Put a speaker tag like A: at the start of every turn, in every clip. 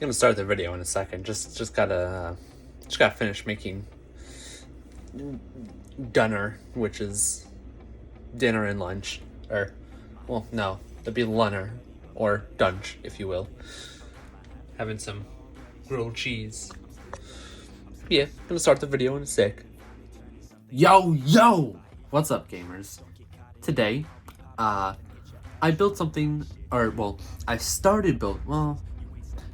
A: gonna start the video in a second. Just gotta finish making dinner, which is dinner and lunch, or well, no, that'd be lunner or dunch, if you will. Having some grilled cheese. Yeah, gonna start the video in a sec. Yo! What's up, gamers? Today, I built something, I started a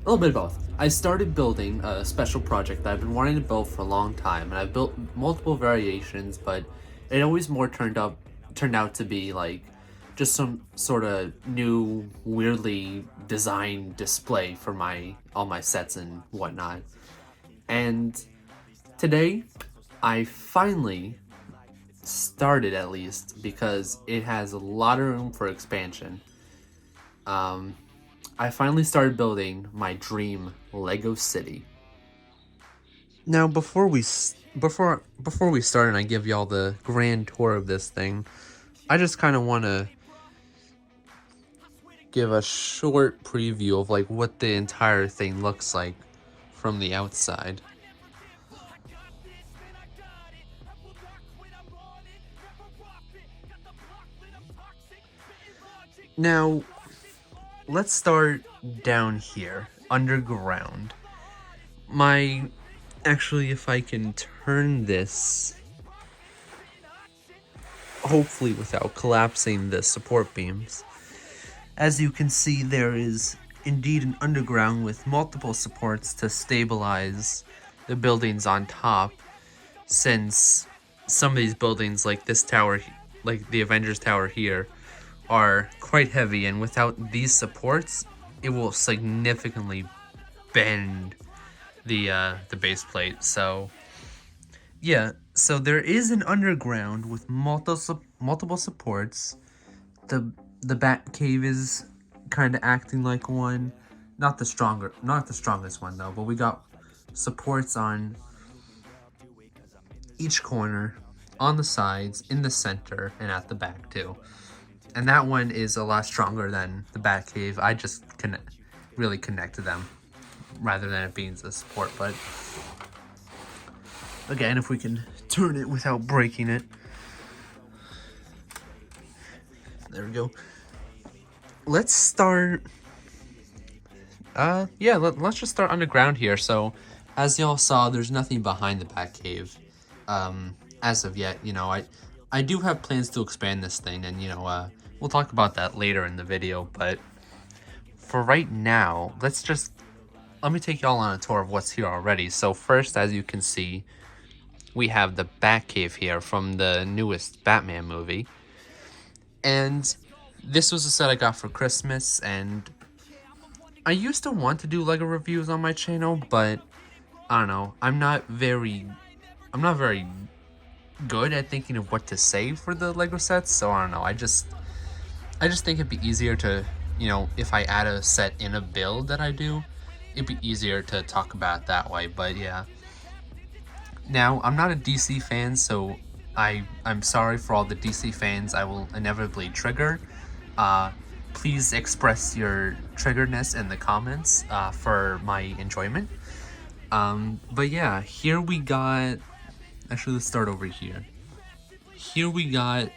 A: little bit of both. I started building a special project that I've been wanting to build for a long time, and I've built multiple variations, but it always more turned out to be like just some sort of new, weirdly designed display for all my sets and whatnot. And today, I finally started, at least, because it has a lot of room for expansion. I finally started building my dream Lego city. Now, before we start and I give y'all the grand tour of this thing, I just kind of want to give a short preview of like what the entire thing looks like from the outside. Now, let's start down here, underground. Actually, if I can turn this, hopefully without collapsing the support beams. As you can see, there is indeed an underground with multiple supports to stabilize the buildings on top, since some of these buildings, like this tower, like the Avengers Tower here, are quite heavy, and without these supports, it will significantly bend the base plate. So yeah, so there is an underground with multiple supports. The bat cave is kind of acting like one, not the strongest one though, but we got supports on each corner, on the sides, in the center, and at the back too. And that one is a lot stronger than the bat cave. I just really connect to them rather than it being a support. But again, if we can turn it without breaking it. There we go. Let's start. Let's just start underground here. So, as y'all saw, there's nothing behind the bat cave. As of yet, I do have plans to expand this thing, and we'll talk about that later in the video. But for right now, let me take y'all on a tour of what's here already. So first, as you can see, we have the Batcave here from the newest Batman movie. And this was a set I got for Christmas, and I used to want to do LEGO reviews on my channel, but I don't know, I'm not very good at thinking of what to say for the LEGO sets, so I don't know, I just think it'd be easier to, if I add a set in a build that I do, it'd be easier to talk about it that way. But yeah. Now, I'm not a DC fan, so I'm sorry for all the DC fans I will inevitably trigger. Please express your triggeredness in the comments for my enjoyment. But yeah, here we got... Actually, let's start over here. Here we got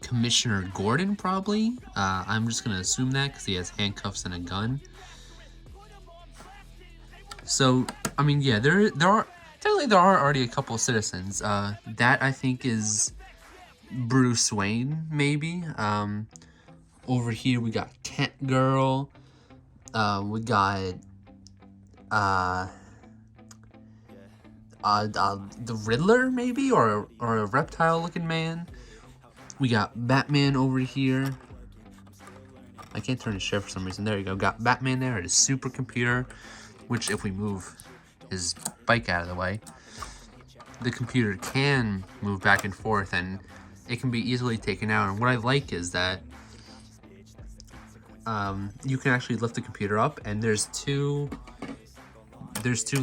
A: Commissioner Gordon, probably. I'm just going to assume that because he has handcuffs and a gun. So, I mean, yeah, there are already a couple of citizens. That I think is Bruce Wayne, maybe. Over here we got Kent Girl. We got the Riddler, maybe, or a reptile-looking man. We got Batman over here. I can't turn his shirt for some reason. There you go. Got Batman there at his supercomputer, which if we move his bike out of the way, the computer can move back and forth, and it can be easily taken out. And what I like is that you can actually lift the computer up, and there's two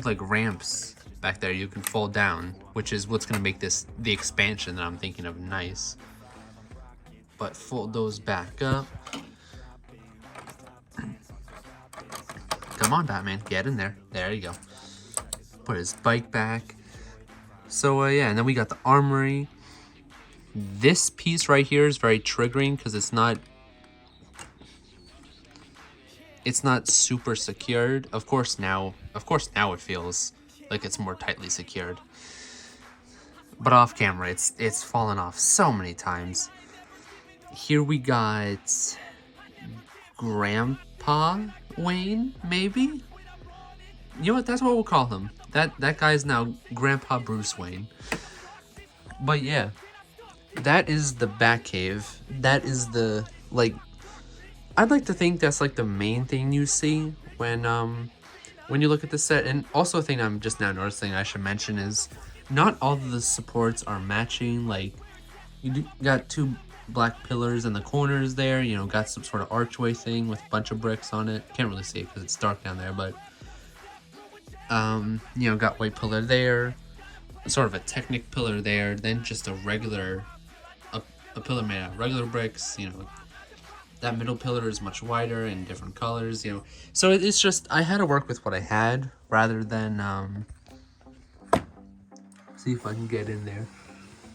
A: like ramps back there you can fold down, which is what's gonna make the expansion that I'm thinking of nice. But fold those back up. Come on, Batman, get in there. There you go. Put his bike back. So, yeah, and then we got the armory. This piece right here is very triggering because it's not super secured. Of course now it feels like it's more tightly secured. But off camera, it's fallen off so many times. Here we got Grandpa Wayne, maybe? You know what? That's what we'll call him. That guy's now Grandpa Bruce Wayne. But yeah, that is the Batcave. That is the, like, I'd like to think that's like the main thing you see when you look at the set. And also a thing I'm just now noticing I should mention is not all of the supports are matching. Like, you got two black pillars in the corners there, you know, got some sort of archway thing with a bunch of bricks on it. Can't really see it because it's dark down there, but you know, got white pillar there, sort of a Technic pillar there, then just a regular a pillar made out of regular bricks. You know, that middle pillar is much wider and different colors, you know. So it's just, I had to work with what I had rather than see if I can get in there,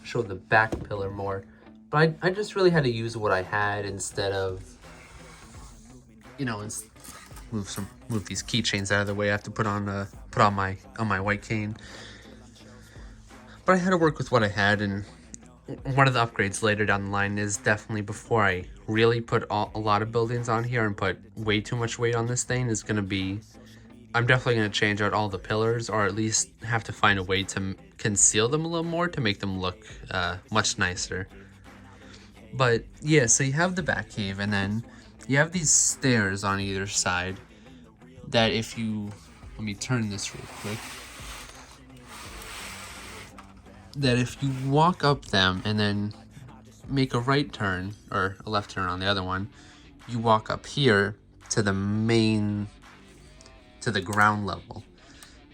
A: show the back pillar more. But I just really had to use what I had instead of, you know, move these keychains out of the way. I have to put on my white cane. But I had to work with what I had, and one of the upgrades later down the line is definitely before I really put a lot of buildings on here and put way too much weight on this thing is going to be, I'm definitely going to change out all the pillars, or at least have to find a way to conceal them a little more to make them look much nicer. But yeah, so you have the Batcave, and then you have these stairs on either side that if you, let me turn this real quick, that if you walk up them and then make a right turn, or a left turn on the other one, you walk up here to the ground level.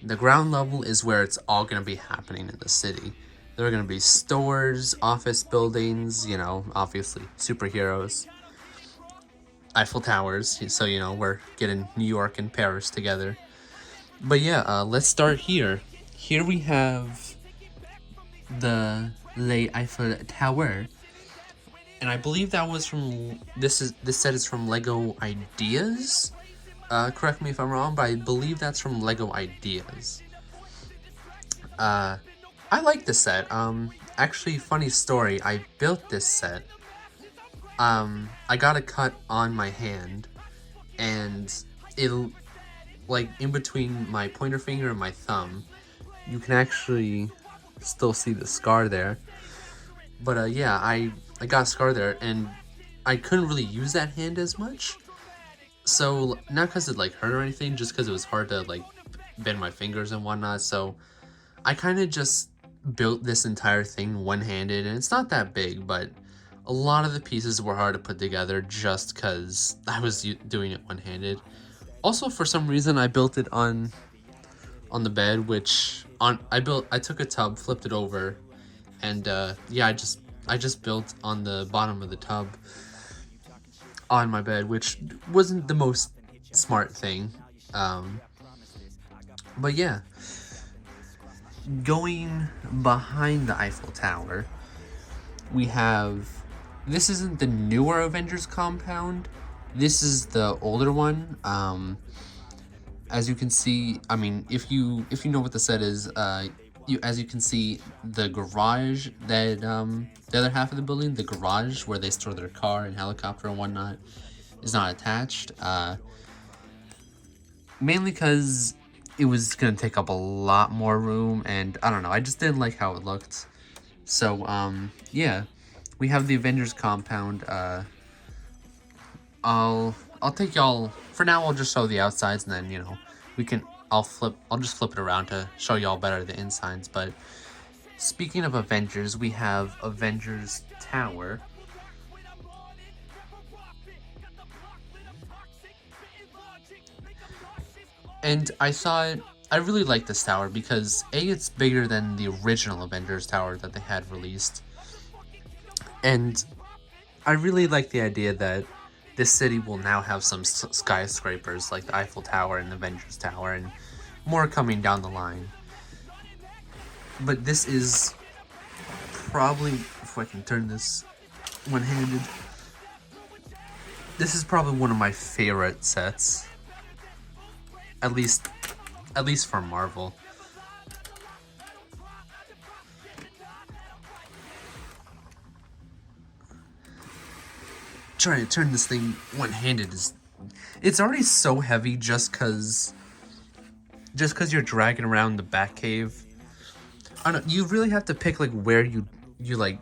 A: The ground level is where it's all going to be happening in the city. There are going to be stores, office buildings, you know, obviously superheroes, Eiffel Towers, so, you know, we're getting New York and Paris together. But yeah, let's start here. Here we have the Le Eiffel Tower, and I believe that was from, this set is from Lego Ideas. Correct me if I'm wrong, but I believe that's from Lego Ideas. I like this set. Actually, funny story, I built this set. I got a cut on my hand, and it'll, like, in between my pointer finger and my thumb, you can actually still see the scar there. But yeah, I got a scar there, and I couldn't really use that hand as much. So, not because it, like, hurt or anything, just because it was hard to, like, bend my fingers and whatnot. So, I kind of just built this entire thing one-handed, and it's not that big, but a lot of the pieces were hard to put together just because I was doing it one-handed. Also, for some reason, I built it on the bed, which I took a tub, flipped it over, and yeah, I just built on the bottom of the tub on my bed, which wasn't the most smart thing. But yeah, going behind the Eiffel Tower, we have, this isn't the newer Avengers compound, this is the older one. As you can see, I mean, if you know what the set is, as you can see, the garage that the other half of the building, the garage where they store their car and helicopter and whatnot, is not attached. Mainly because it was gonna take up a lot more room, and I don't know, I just didn't like how it looked. So yeah, we have the Avengers compound. I'll take y'all, for now I'll just show the outsides, and then, you know, I'll just flip it around to show y'all better the insides. But speaking of Avengers, we have Avengers Tower. And I really like this tower because A, it's bigger than the original Avengers Tower that they had released. And I really like the idea that this city will now have some skyscrapers like the Eiffel Tower and the Avengers Tower, and more coming down the line. But this is probably, if I can turn this one-handed, this is probably one of my favorite sets. At least for Marvel. Trying to turn this thing one-handed is, it's already so heavy just cause you're dragging around the Batcave. I don't know, you really have to pick like where you like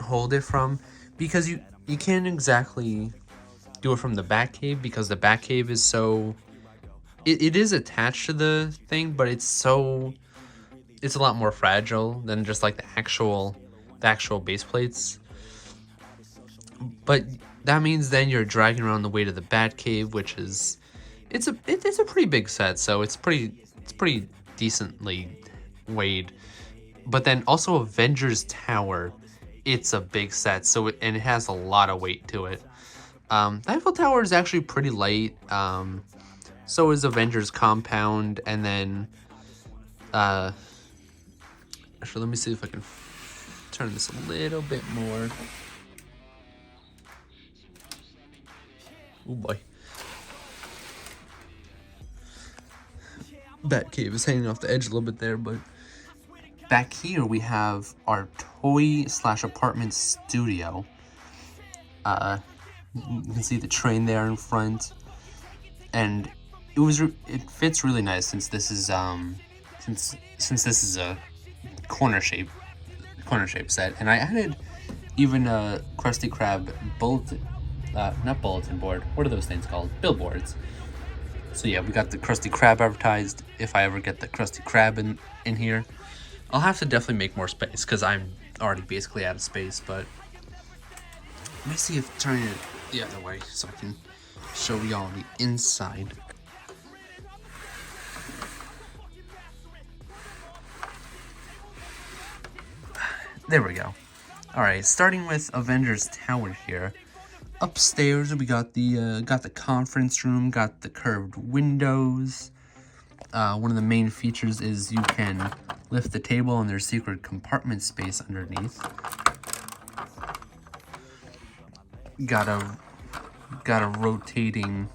A: hold it from, because you can't exactly do it from the Batcave, because the Batcave is so, it is attached to the thing, but it's a lot more fragile than just like the actual base plates. But that means then you're dragging around the weight of the Batcave, which is, it's a pretty big set, so it's pretty decently weighed. But then also Avengers Tower, it's a big set, so and it has a lot of weight to it. The Eiffel Tower is actually pretty light. So is Avengers Compound, and then actually, let me see if I can turn this a little bit more. Oh boy. Batcave is hanging off the edge a little bit there, but back here we have our toy/apartment studio. You can see the train there in front, and it fits really nice since this is since this is a corner shape set, and I added even a Krusty Krab bulletin. Not bulletin board. What are those things called? Billboards. So yeah, we got the Krusty Krab advertised. If I ever get the Krusty Krab in here, I'll have to definitely make more space, because I'm already basically out of space. But let me see if turning it the other way so I can show y'all the inside. There we go. All right, starting with Avengers Tower here. Upstairs we got the conference room, got the curved windows. One of the main features is you can lift the table and there's secret compartment space underneath. Got a rotating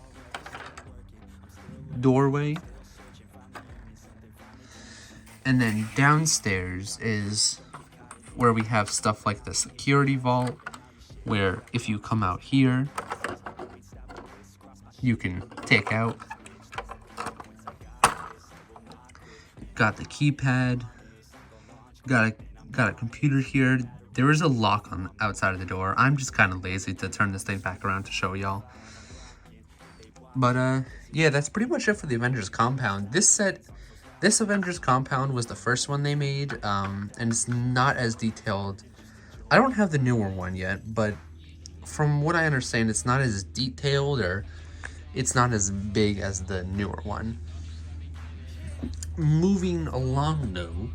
A: doorway. And then downstairs is where we have stuff like the security vault, where if you come out here, you can take out. Got the keypad. Got a computer here. There is a lock on the outside of the door. I'm just kind of lazy to turn this thing back around to show y'all. But yeah, that's pretty much it for the Avengers Compound. This Avengers Compound was the first one they made, and it's not as detailed. I don't have the newer one yet, but from what I understand, it's not as detailed, or it's not as big as the newer one. Moving along though,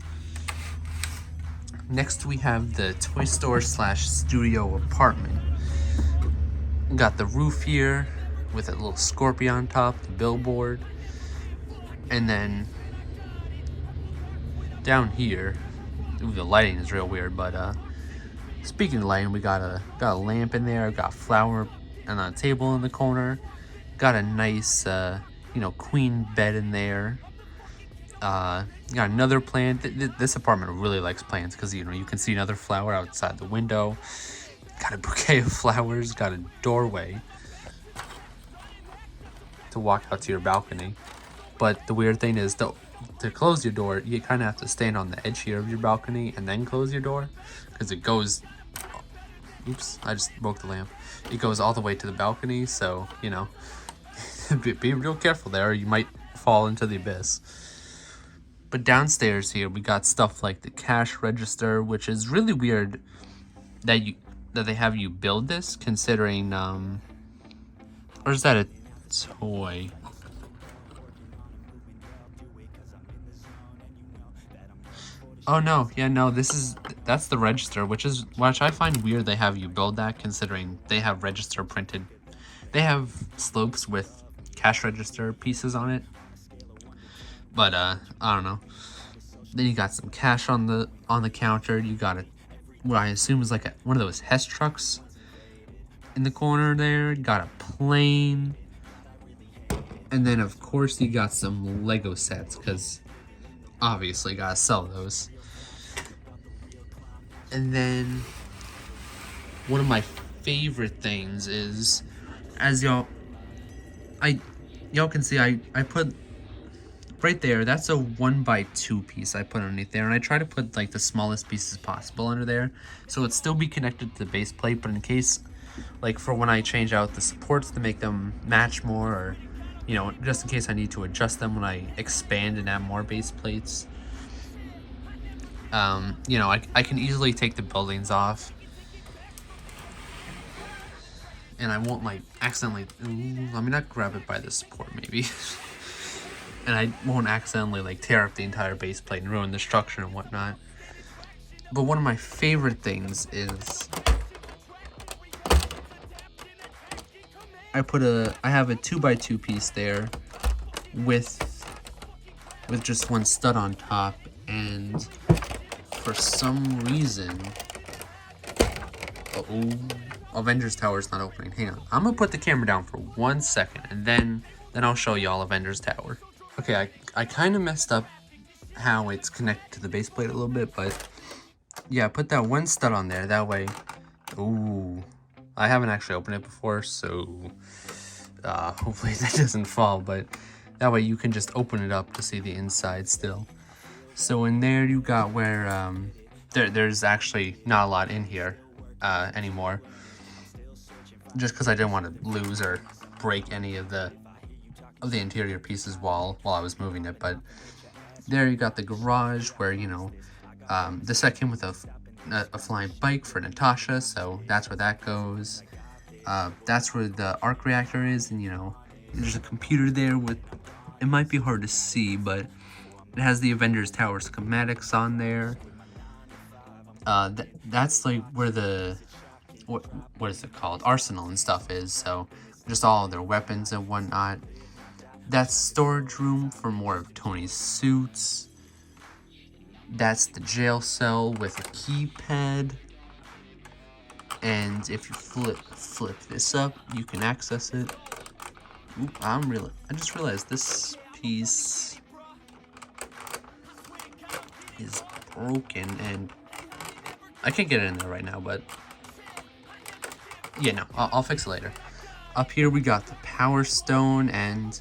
A: next we have the toy store / studio apartment. Got the roof here with a little scorpion on top, the billboard, and then down here, ooh, the lighting is real weird, but speaking of lighting, we got a lamp in there, got a flower and a table in the corner, got a nice queen bed in there. Got another plant. This apartment really likes plants, because you can see another flower outside the window. Got a bouquet of flowers, got a doorway to walk out to your balcony. But the weird thing is, to close your door, you kind of have to stand on the edge here of your balcony and then close your door, because it goes, oops, I just broke the lamp. It goes all the way to the balcony, so, be real careful there, or you might fall into the abyss. But downstairs here, we got stuff like the cash register, which is really weird that they have you build this, considering, or is that a toy? Oh no, yeah, no, that's the register, which I find weird they have you build that, considering they have register printed They have slopes with cash register pieces on it, but I don't know. Then you got some cash on the counter. You got what I assume is like one of those Hess trucks in the corner there. You got a plane, and then of course you got some Lego sets, because obviously gotta sell those. And then one of my favorite things is, as y'all can see, I put right there, that's a 1x2 piece I put underneath there, and I try to put like the smallest pieces possible under there, so it'd still be connected to the base plate, but in case, like for when I change out the supports to make them match more, or you know, just in case I need to adjust them when I expand and add more base plates. You know, I can easily take the buildings off, and I won't like accidentally, let me not grab it by the support maybe. And I won't accidentally like tear up the entire base plate and ruin the structure and whatnot. But one of my favorite things is I have a 2x2 piece there with just one stud on top, and for some reason, Avengers Tower is not opening. Hang on, I'm gonna put the camera down for 1 second, and then I'll show y'all Avengers Tower. Okay, I kind of messed up how it's connected to the base plate a little bit, but yeah, put that one stud on there. That way, I haven't actually opened it before, so hopefully that doesn't fall, but that way you can just open it up to see the inside still. So in there you got where, there's actually not a lot in here anymore, just because I didn't want to lose or break any of the interior pieces while I was moving it. But there you got the garage where, you know, the set came with a flying bike for Natasha, so that's where that goes. That's where the arc reactor is, and you know, there's a computer there with, it might be hard to see, but it has the Avengers Tower schematics on there. That's like where the what is it called, arsenal and stuff is, so just all of their weapons and whatnot. That's storage room for more of Tony's suits. That's the jail cell with a keypad. And if you flip this up, you can access it. Oop, I just realized this piece is broken, and I can't get it in there right now, but yeah, no, I'll fix it later. Up here we got the Power Stone, and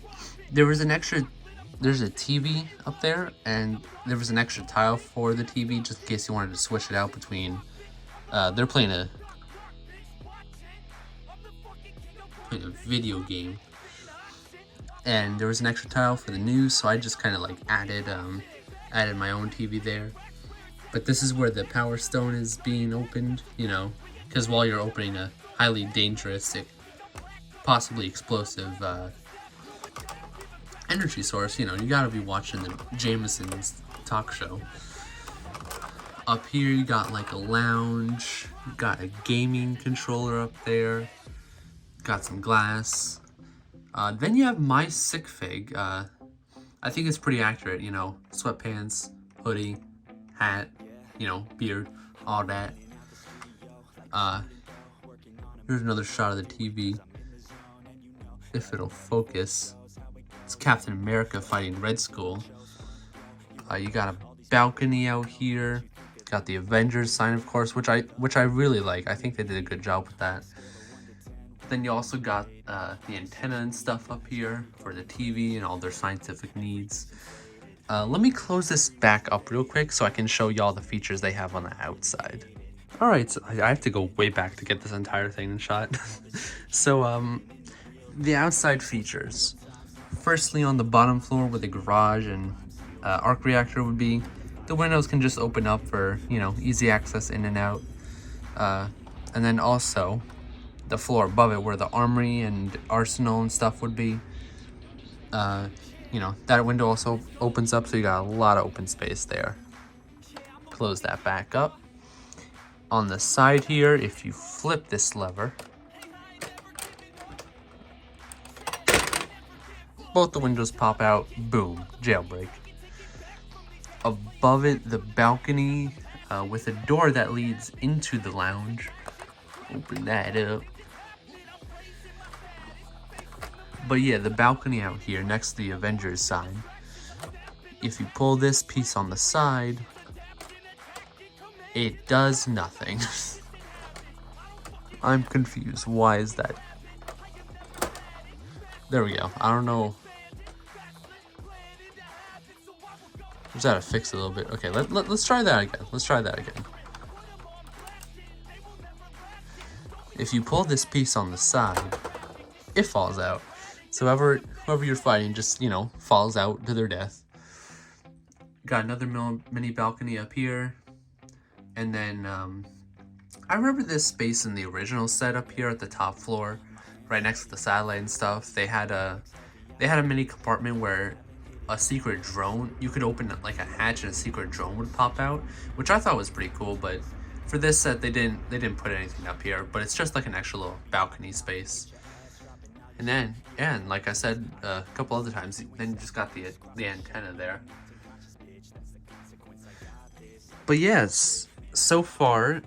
A: there's a TV up there, and there was an extra tile for the TV just in case you wanted to switch it out between, they're playing a video game, and there was an extra tile for the news, so I just kind of like added my own TV there. But this is where the Power Stone is being opened, you know, because while you're opening a highly dangerous, possibly explosive energy source, you know, you gotta be watching the Jameson's talk show. Up here you got like a lounge, you got a gaming controller up there, got some glass. Then you have my sick fig. I think it's pretty accurate, you know, sweatpants, hoodie, hat, you know, beard, all that. Here's another shot of the TV, if it'll focus. It's Captain America fighting Red Skull. You got a balcony out here. Got the Avengers sign, of course, which I really like. I think they did a good job with that. Then you also got the antenna and stuff up here for the TV and all their scientific needs. Let me close this back up real quick so I can show y'all the features they have on the outside. Alright, so I have to go way back to get this entire thing in shot. So, the outside features. Firstly, on the bottom floor where the garage and arc reactor would be, the windows can just open up for, you know, easy access in and out. And then also, the floor above it where the armory and arsenal and stuff would be. You know, that window also opens up, so you got a lot of open space there. Close that back up. On the side here, if you flip this lever, Both the windows pop out. Boom. Jailbreak. Above it, the balcony with a door that leads into the lounge. Open that up. But yeah, the balcony out here next to the Avengers sign. If you pull this piece on the side, it does nothing. I'm confused. Why is that? There we go. I don't know. Just gotta fix it a little bit. Okay, let's try that again. Let's try that again. If you pull this piece on the side, it falls out. So whoever you're fighting just, falls out to their death. Got another mini balcony up here. And then, I remember this space in the original set up here at the top floor, right next to the satellite and stuff. They had a mini compartment where a secret drone, you could open like a hatch and a secret drone would pop out, which I thought was pretty cool. But for this set, they didn't put anything up here, but it's just like an extra little balcony space. And then, and like I said a couple other times, then you just got the antenna there. But yes, so far,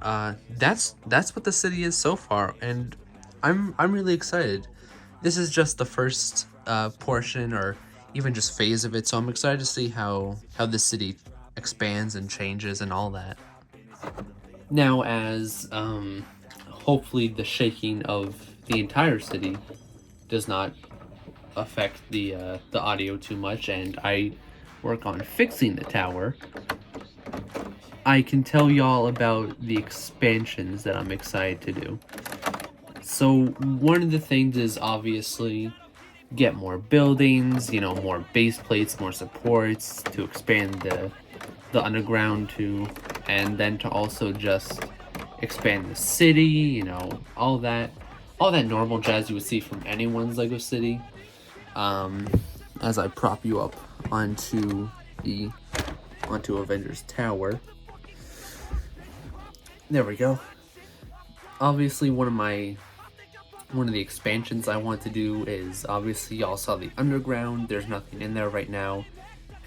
A: that's what the city is so far, and I'm really excited. This is just the first portion, or even just phase of it, so I'm excited to see how the city expands and changes and all that. Now, as hopefully the shaking of the entire city does not affect the audio too much, and I work on fixing the tower, I can tell y'all about the expansions that I'm excited to do. So one of the things is obviously get more buildings, more base plates, more supports to expand the underground to, and then to also just expand the city, all that normal jazz you would see from anyone's Lego City. As I prop you up onto Avengers Tower. There we go. Obviously, one of the expansions I want to do is, obviously y'all saw the underground. There's nothing in there right now,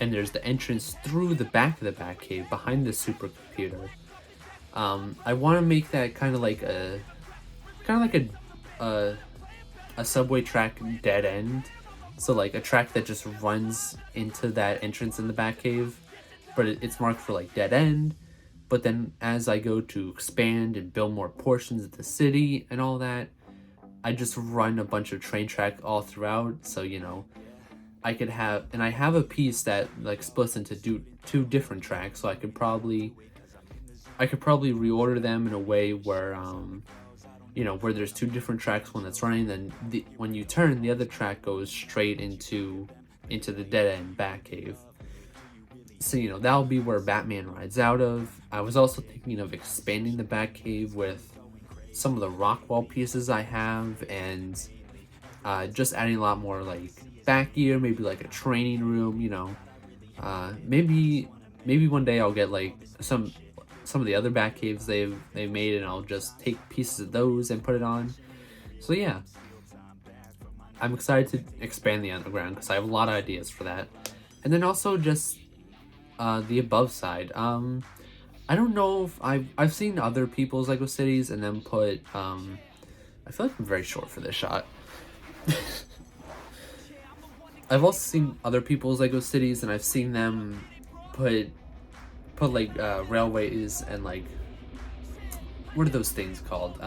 A: and there's the entrance through the back of the Batcave behind the supercomputer. I want to make that kind of like a subway track dead end. So like a track that just runs into that entrance in the Batcave, but it's marked for like dead end. But then as I go to expand and build more portions of the city and all that, I just run a bunch of train track all throughout. So, I could have, and I have a piece that like splits into two different tracks. So I could probably reorder them in a way where, where there's two different tracks, one that's running, then when you turn, the other track goes straight into the dead end Batcave. So, that'll be where Batman rides out of. I was also thinking of expanding the Batcave with some of the rock wall pieces I have, and just adding a lot more like back gear, maybe like a training room, maybe one day I'll get like some of the other Batcaves they've made, and I'll just take pieces of those and put it on. So yeah, I'm excited to expand the underground because I have a lot of ideas for that. And then also just the above side. I don't know if I've seen other people's Lego cities and then put I feel like I'm very short for this shot. I've also seen other people's Lego cities, and I've seen them put like railways and like, what are those things called?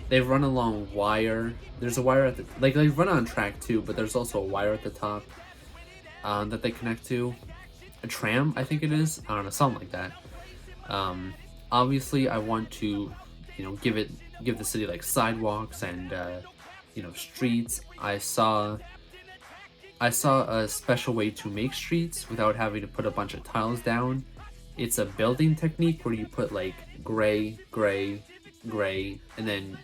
A: They run along wire. There's a wire at the, like they run on track too, but there's also a wire at the top that they connect to. A tram, I think it is. I don't know, something like that. Obviously I want to, give the city like sidewalks and streets. I saw a special way to make streets without having to put a bunch of tiles down. It's a building technique where you put like gray, and then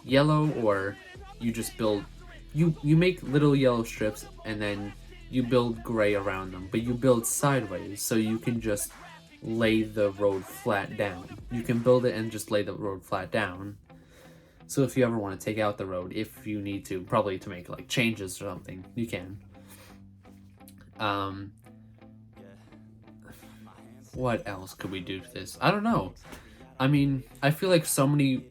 A: yellow, or you just build, you make little yellow strips and then you build gray around them, but you build sideways so you can just lay the road flat down. You can build it and just lay the road flat down. So if you ever want to take out the road, if you need to, probably to make like changes or something, you can. What else could we do to this? I don't know. I mean, I feel like the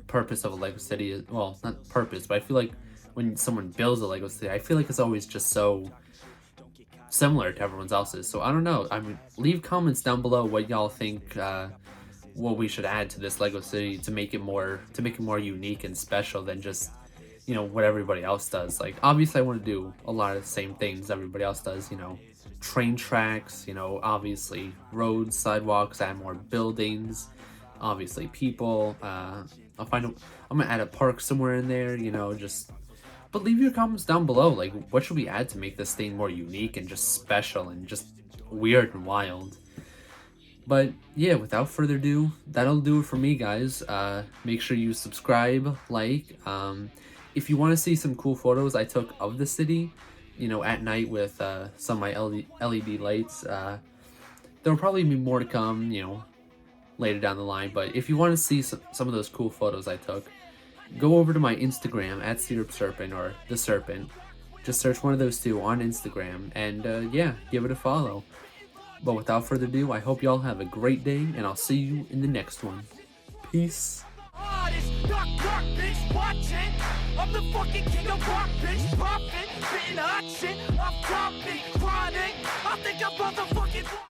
A: purpose of a Lego city is, well, not purpose, but I feel like when someone builds a Lego city, I feel like it's always just so similar to everyone else's. So I don't know. I mean, leave comments down below what y'all think, what we should add to this Lego city to make it more unique and special than just, you know, what everybody else does. Like, obviously I want to do a lot of the same things everybody else does, you know, train tracks, you know, obviously roads, sidewalks, add more buildings, obviously people. I'm gonna add a park somewhere in there, you know, just. But leave your comments down below, like, what should we add to make this thing more unique and just special and just weird and wild. But yeah, without further ado, that'll do it for me, guys. Make sure you subscribe, like. If you want to see some cool photos I took of the city, you know, at night with some of my LED lights, there'll probably be more to come, you know, later down the line. But if you want to see some of those cool photos I took, go over to my Instagram at Syrup Serpent or The Serpent. Just search one of those two on Instagram and yeah, give it a follow. But without further ado, I hope y'all have a great day and I'll see you in the next one. Peace. I'm the fucking king of rock, bitch, poppin', spittin' hot shit, I'm dropping, chronic, I think I'm motherfucking